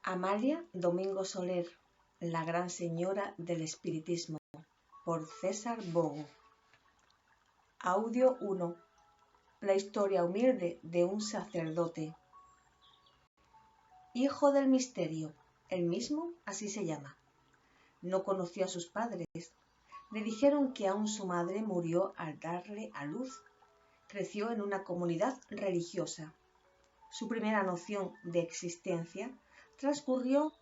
Amalia Domingo Soler, la gran señora del espiritismo, por César Bogo. Audio 1. La historia humilde de un sacerdote. Hijo del misterio, él mismo así se llama. No conoció a sus padres. Le dijeron que aún su madre murió al darle a luz. Creció en una comunidad religiosa. Su primera noción de existencia transcurrió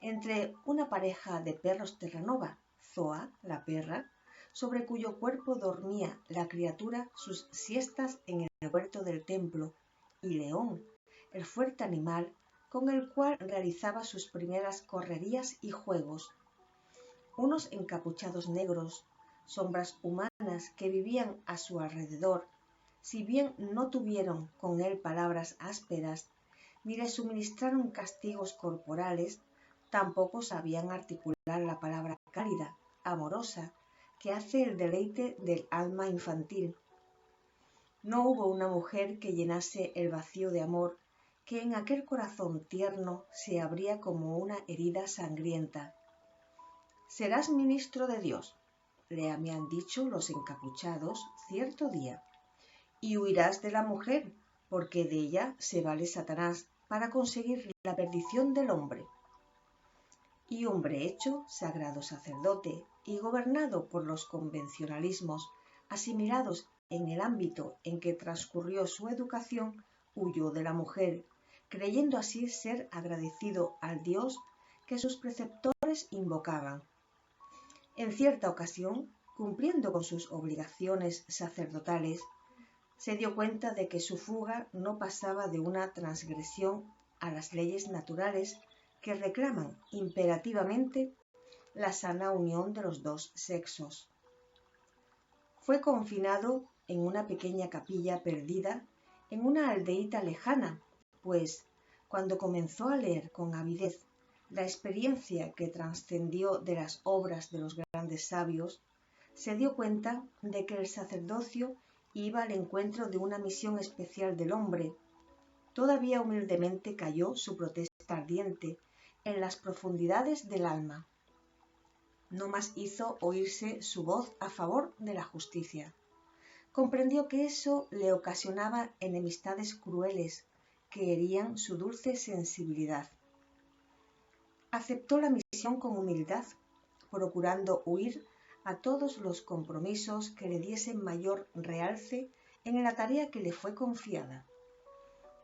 entre una pareja de perros Terranova, Zoa, la perra, sobre cuyo cuerpo dormía la criatura sus siestas en el huerto del templo, y León, el fuerte animal con el cual realizaba sus primeras correrías y juegos. Unos encapuchados negros, sombras humanas que vivían a su alrededor, si bien no tuvieron con él palabras ásperas, ni le suministraron castigos corporales, tampoco sabían articular la palabra cálida, amorosa, que hace el deleite del alma infantil. No hubo una mujer que llenase el vacío de amor que en aquel corazón tierno se abría como una herida sangrienta. «Serás ministro de Dios», le habían dicho los encapuchados cierto día, «y huirás de la mujer, porque de ella se vale Satanás para conseguir la perdición del hombre». Y hombre hecho, sagrado sacerdote, y gobernado por los convencionalismos asimilados en el ámbito en que transcurrió su educación, huyó de la mujer, creyendo así ser agradecido al Dios que sus preceptores invocaban. En cierta ocasión, cumpliendo con sus obligaciones sacerdotales, se dio cuenta de que su fuga no pasaba de una transgresión a las leyes naturales que reclaman imperativamente la sana unión de los dos sexos. Fue confinado en una pequeña capilla perdida en una aldeíta lejana, pues cuando comenzó a leer con avidez la experiencia que trascendió de las obras de los grandes sabios, se dio cuenta de que el sacerdocio iba al encuentro de una misión especial del hombre. Todavía humildemente cayó su protesta ardiente en las profundidades del alma. No más hizo oírse su voz a favor de la justicia. Comprendió que eso le ocasionaba enemistades crueles que herían su dulce sensibilidad. Aceptó la misión con humildad, procurando huir a todos los compromisos que le diesen mayor realce en la tarea que le fue confiada.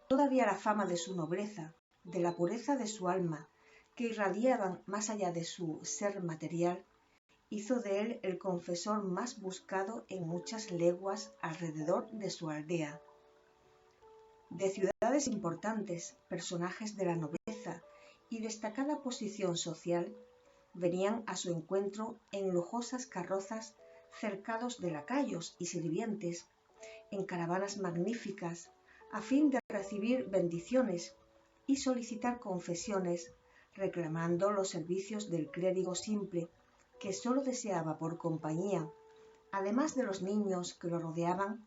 Todavía la fama de su nobleza, de la pureza de su alma, que irradiaban más allá de su ser material, hizo de él el confesor más buscado en muchas leguas alrededor de su aldea. De ciudades importantes, personajes de la nobleza y destacada posición social venían a su encuentro en lujosas carrozas cercados de lacayos y sirvientes, en caravanas magníficas, a fin de recibir bendiciones y solicitar confesiones, reclamando los servicios del clérigo simple, que sólo deseaba por compañía, además de los niños que lo rodeaban,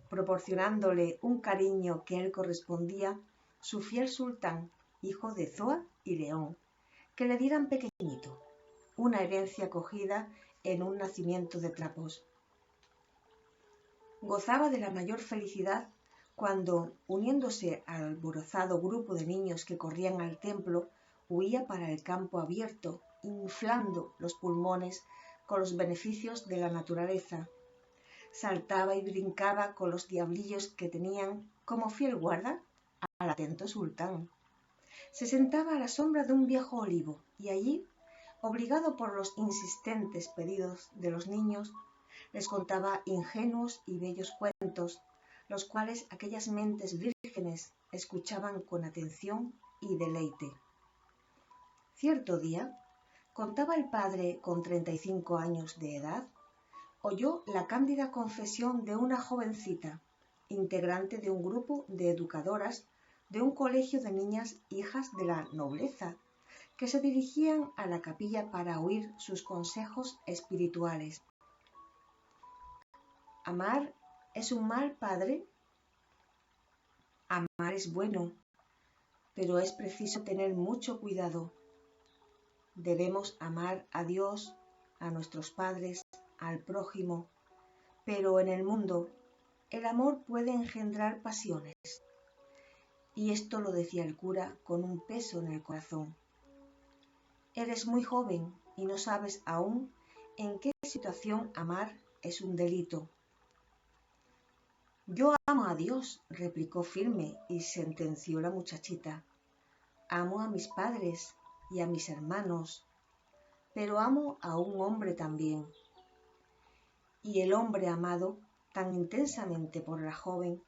proporcionándole un cariño que él correspondía, su fiel sultán, hijo de Zoa y León, que le dieran pequeñito, una herencia cogida en un nacimiento de trapos. Gozaba de la mayor felicidad cuando, uniéndose al alborozado grupo de niños que corrían al templo, huía para el campo abierto, inflando los pulmones con los beneficios de la naturaleza. Saltaba y brincaba con los diablillos que tenían como fiel guarda al atento sultán. Se sentaba a la sombra de un viejo olivo y allí, obligado por los insistentes pedidos de los niños, les contaba ingenuos y bellos cuentos, los cuales aquellas mentes vírgenes escuchaban con atención y deleite. Cierto día, contaba el padre con 35 años de edad, oyó la cándida confesión de una jovencita, integrante de un grupo de educadoras de un colegio de niñas hijas de la nobleza, que se dirigían a la capilla para oír sus consejos espirituales. ¿Amar es un mal, padre? Amar es bueno. pero es preciso tener mucho cuidado. Debemos amar a Dios, a nuestros padres, al prójimo, pero en el mundo el amor puede engendrar pasiones. Y esto lo decía el cura con un peso en el corazón. Eres muy joven y no sabes aún en qué situación amar es un delito. Yo amo a Dios, replicó firme y sentenció la muchachita. Amo a mis padres y a mis hermanos, pero amo a un hombre también. Y el hombre amado tan intensamente por la joven,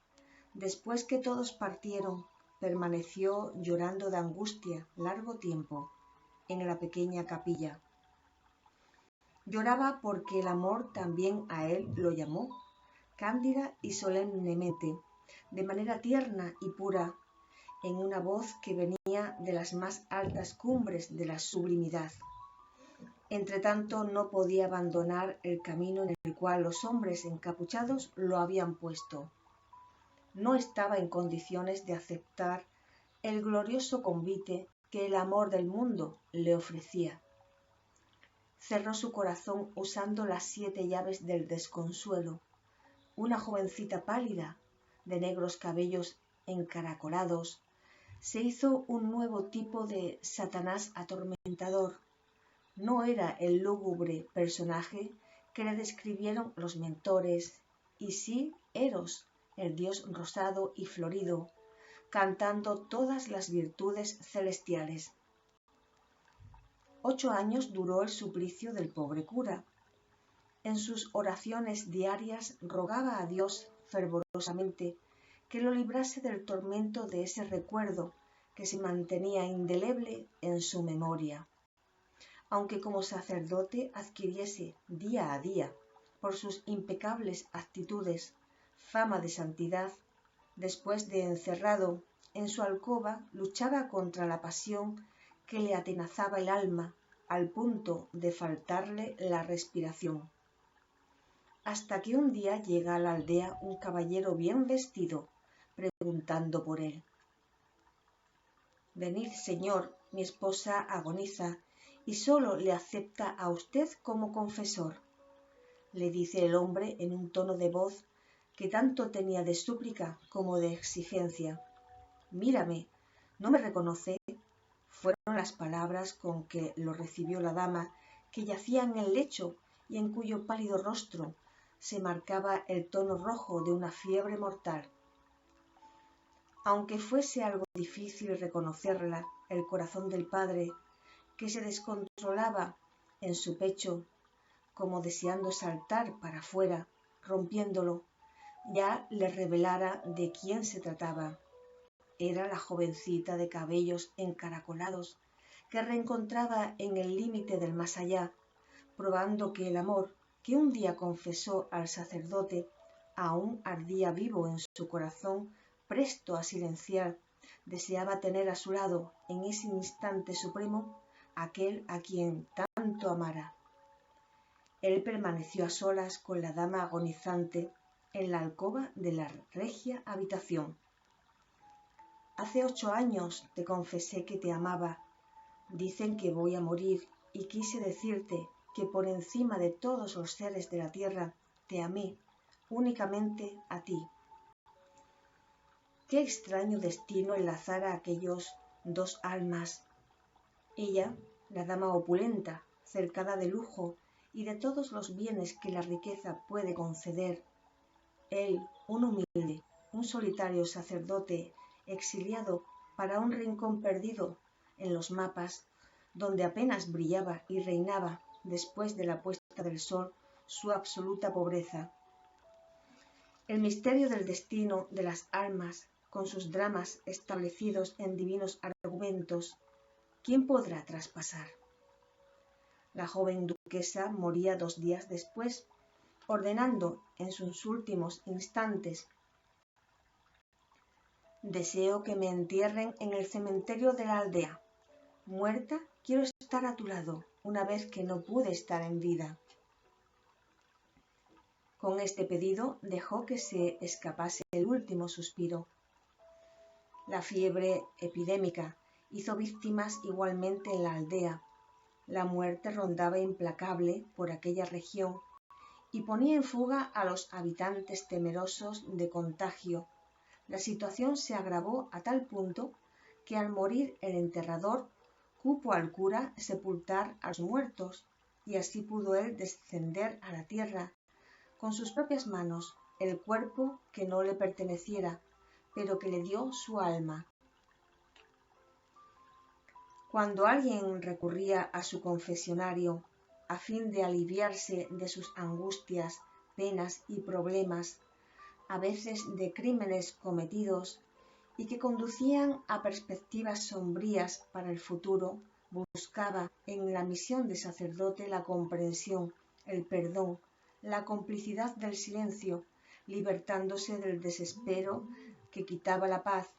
después que todos partieron, permaneció llorando de angustia largo tiempo en la pequeña capilla. Lloraba porque el amor también a él lo llamó, cándida y solemnemente, de manera tierna y pura, en una voz que venía de las más altas cumbres de la sublimidad. Entretanto no podía abandonar el camino en el cual los hombres encapuchados lo habían puesto. No estaba en condiciones de aceptar el glorioso convite que el amor del mundo le ofrecía. Cerró su corazón usando las 7 llaves del desconsuelo. Una jovencita pálida, de negros cabellos encaracolados, se hizo un nuevo tipo de Satanás atormentador. No era el lúgubre personaje que le describieron los mentores, y sí Eros, el dios rosado y florido, cantando todas las virtudes celestiales. 8 años duró el suplicio del pobre cura. En sus oraciones diarias rogaba a Dios fervorosamente que lo librase del tormento de ese recuerdo que se mantenía indeleble en su memoria. Aunque como sacerdote adquiriese día a día, por sus impecables actitudes, fama de santidad, después de encerrado en su alcoba luchaba contra la pasión que le atenazaba el alma al punto de faltarle la respiración. Hasta que un día llega a la aldea un caballero bien vestido, preguntando por él. Venid, señor, mi esposa agoniza y solo le acepta a usted como confesor, le dice el hombre en un tono de voz que tanto tenía de súplica como de exigencia. Mírame, ¿no me reconoce? Fueron las palabras con que lo recibió la dama, que yacía en el lecho y en cuyo pálido rostro se marcaba el tono rojo de una fiebre mortal. Aunque fuese algo difícil reconocerla, el corazón del padre, que se descontrolaba en su pecho, como deseando saltar para fuera, rompiéndolo, ya le revelara de quién se trataba. Era la jovencita de cabellos encaracolados que reencontraba en el límite del más allá, probando que el amor que un día confesó al sacerdote aún ardía vivo en su corazón, presto a silenciar, deseaba tener a su lado en ese instante supremo aquel a quien tanto amara. Él permaneció a solas con la dama agonizante en la alcoba de la regia habitación. Hace 8 años te confesé que te amaba. Dicen que voy a morir y quise decirte que por encima de todos los seres de la tierra te amé únicamente a ti. Qué extraño destino enlazara a aquellos 2 almas. Ella, la dama opulenta, cercada de lujo y de todos los bienes que la riqueza puede conceder. Él, un humilde, un solitario sacerdote exiliado para un rincón perdido en los mapas, donde apenas brillaba y reinaba después de la puesta del sol su absoluta pobreza. El misterio del destino de las almas, con sus dramas establecidos en divinos argumentos, ¿quién podrá traspasar? La joven duquesa moría 2 días después, ordenando en sus últimos instantes: deseo que me entierren en el cementerio de la aldea. Muerta, quiero estar a tu lado, una vez que no pude estar en vida. Con este pedido dejó que se escapase el último suspiro. La fiebre epidémica hizo víctimas igualmente en la aldea. La muerte rondaba implacable por aquella región y ponía en fuga a los habitantes temerosos de contagio. La situación se agravó a tal punto que al morir el enterrador, cupo al cura sepultar a los muertos, y así pudo él descender a la tierra con sus propias manos el cuerpo que no le perteneciera, pero que le dio su alma. Cuando alguien recurría a su confesionario a fin de aliviarse de sus angustias, penas y problemas, a veces de crímenes cometidos y que conducían a perspectivas sombrías para el futuro, buscaba en la misión de sacerdote la comprensión, el perdón, la complicidad del silencio, libertándose del desespero que quitaba la paz.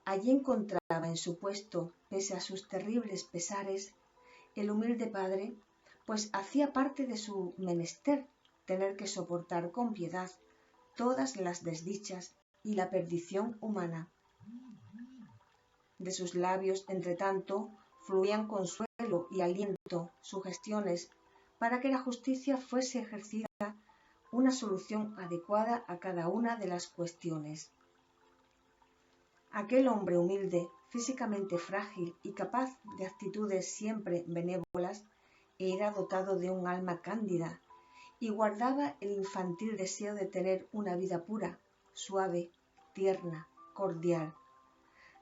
Allí encontraba en su puesto, pese a sus terribles pesares, el humilde padre, pues hacía parte de su menester tener que soportar con piedad todas las desdichas y la perdición humana. De sus labios, entretanto, fluían consuelo y aliento, sugestiones, para que la justicia fuese ejercida una solución adecuada a cada una de las cuestiones. Aquel hombre humilde, físicamente frágil y capaz de actitudes siempre benévolas, era dotado de un alma cándida y guardaba el infantil deseo de tener una vida pura, suave, tierna, cordial.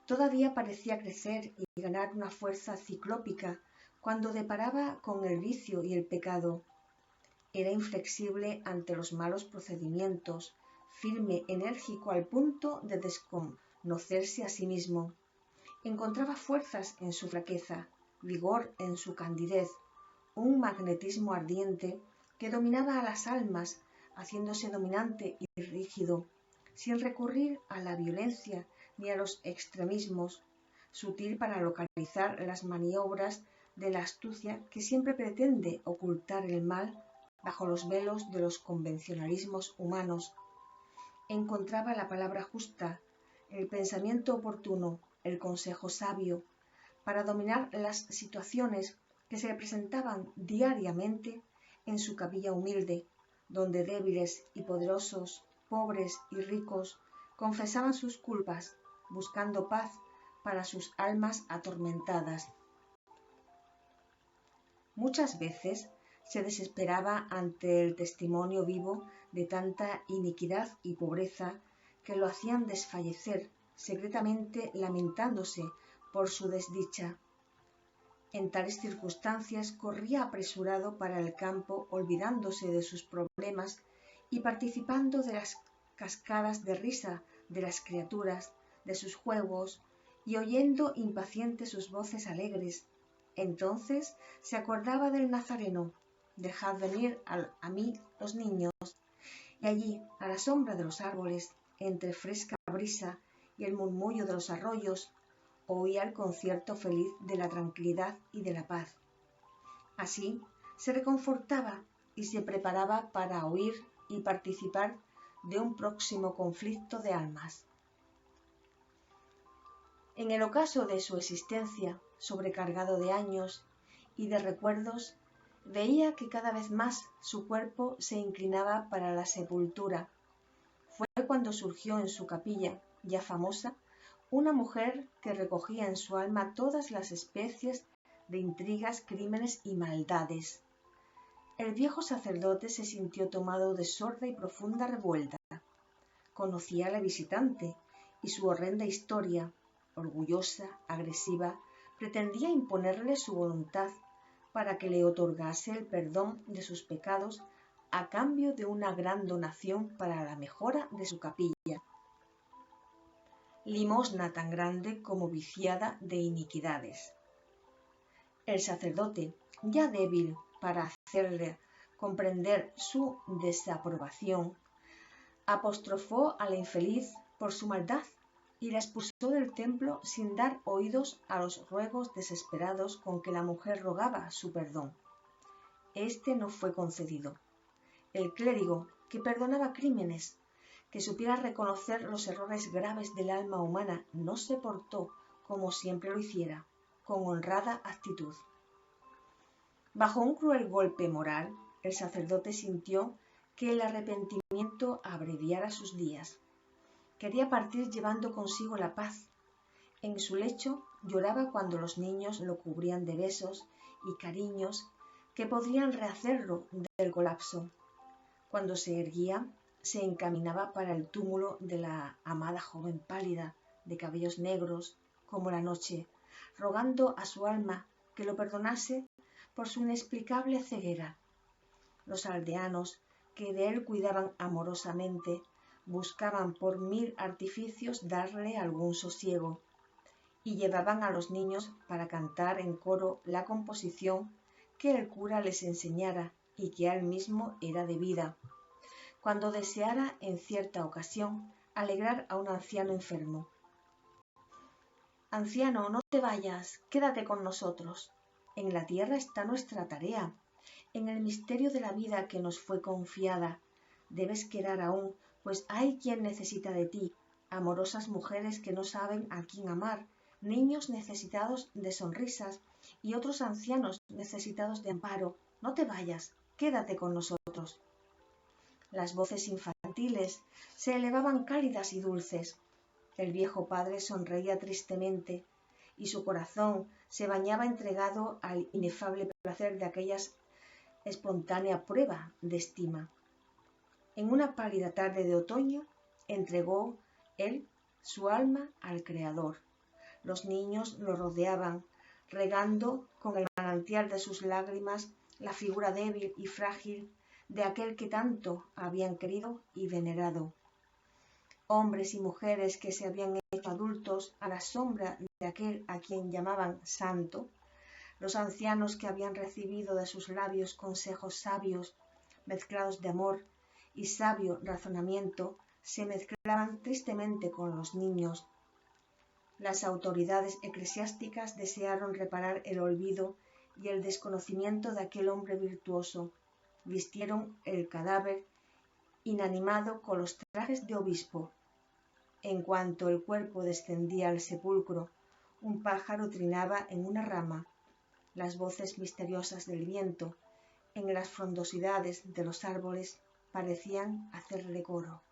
Todavía parecía crecer y ganar una fuerza ciclópica cuando deparaba con el vicio y el pecado. Era inflexible ante los malos procedimientos, firme, enérgico al punto de desconocerse a sí mismo. Encontraba fuerzas en su flaqueza, vigor en su candidez, un magnetismo ardiente que dominaba a las almas, haciéndose dominante y rígido, sin recurrir a la violencia ni a los extremismos, sutil para localizar las maniobras de la astucia que siempre pretende ocultar el mal bajo los velos de los convencionalismos humanos. Encontraba la palabra justa, el pensamiento oportuno, el consejo sabio, para dominar las situaciones que se le presentaban diariamente en su capilla humilde, donde débiles y poderosos, pobres y ricos, confesaban sus culpas, buscando paz para sus almas atormentadas. Muchas veces se desesperaba ante el testimonio vivo de tanta iniquidad y pobreza que lo hacían desfallecer, secretamente lamentándose por su desdicha. En tales circunstancias corría apresurado para el campo, olvidándose de sus problemas y participando de las cascadas de risa de las criaturas, de sus juegos, y oyendo impaciente sus voces alegres. Entonces se acordaba del Nazareno: dejad venir a mí los niños, y allí, a la sombra de los árboles, entre fresca brisa y el murmullo de los arroyos, oía el concierto feliz de la tranquilidad y de la paz. Así se reconfortaba y se preparaba para oír y participar de un próximo conflicto de almas. En el ocaso de su existencia, sobrecargado de años y de recuerdos, veía que cada vez más su cuerpo se inclinaba para la sepultura. Fue cuando surgió en su capilla, ya famosa, una mujer que recogía en su alma todas las especies de intrigas, crímenes y maldades. El viejo sacerdote se sintió tomado de sorda y profunda revuelta. Conocía a la visitante y su horrenda historia, orgullosa, agresiva, pretendía imponerle su voluntad para que le otorgase el perdón de sus pecados a cambio de una gran donación para la mejora de su capilla. Limosna tan grande como viciada de iniquidades. El sacerdote, ya débil para hacerle comprender su desaprobación, apostrofó a la infeliz por su maldad y la expulsó del templo sin dar oídos a los ruegos desesperados con que la mujer rogaba su perdón. Este no fue concedido. El clérigo, que perdonaba crímenes, que supiera reconocer los errores graves del alma humana, no se portó como siempre lo hiciera, con honrada actitud. Bajo un cruel golpe moral, el sacerdote sintió que el arrepentimiento abreviara sus días. Quería partir llevando consigo la paz. En su lecho lloraba cuando los niños lo cubrían de besos y cariños que podrían rehacerlo del colapso. Cuando se erguía, se encaminaba para el túmulo de la amada joven pálida, de cabellos negros como la noche, rogando a su alma que lo perdonase por su inexplicable ceguera. Los aldeanos, que de él cuidaban amorosamente, buscaban por 1000 artificios darle algún sosiego, y llevaban a los niños para cantar en coro la composición que el cura les enseñara y que a él mismo era debida, cuando deseara en cierta ocasión alegrar a un anciano enfermo. Anciano, no te vayas, quédate con nosotros. En la tierra está nuestra tarea, en el misterio de la vida que nos fue confiada. Debes quedar aún, pues hay quien necesita de ti, amorosas mujeres que no saben a quién amar, niños necesitados de sonrisas y otros ancianos necesitados de amparo. No te vayas, quédate con nosotros. Las voces infantiles se elevaban cálidas y dulces. El viejo padre sonreía tristemente y su corazón se bañaba entregado al inefable placer de aquella espontánea prueba de estima. En una pálida tarde de otoño entregó él su alma al Creador. Los niños lo rodeaban, regando con el manantial de sus lágrimas la figura débil y frágil de aquel que tanto habían querido y venerado. Hombres y mujeres que se habían hecho adultos a la sombra de aquel a quien llamaban santo, los ancianos que habían recibido de sus labios consejos sabios, mezclados de amor y sabio razonamiento, se mezclaban tristemente con los niños. Las autoridades eclesiásticas desearon reparar el olvido y el desconocimiento de aquel hombre virtuoso. Vistieron el cadáver inanimado con los trajes de obispo. En cuanto el cuerpo descendía al sepulcro, un pájaro trinaba en una rama. Las voces misteriosas del viento en las frondosidades de los árboles parecían hacerle coro.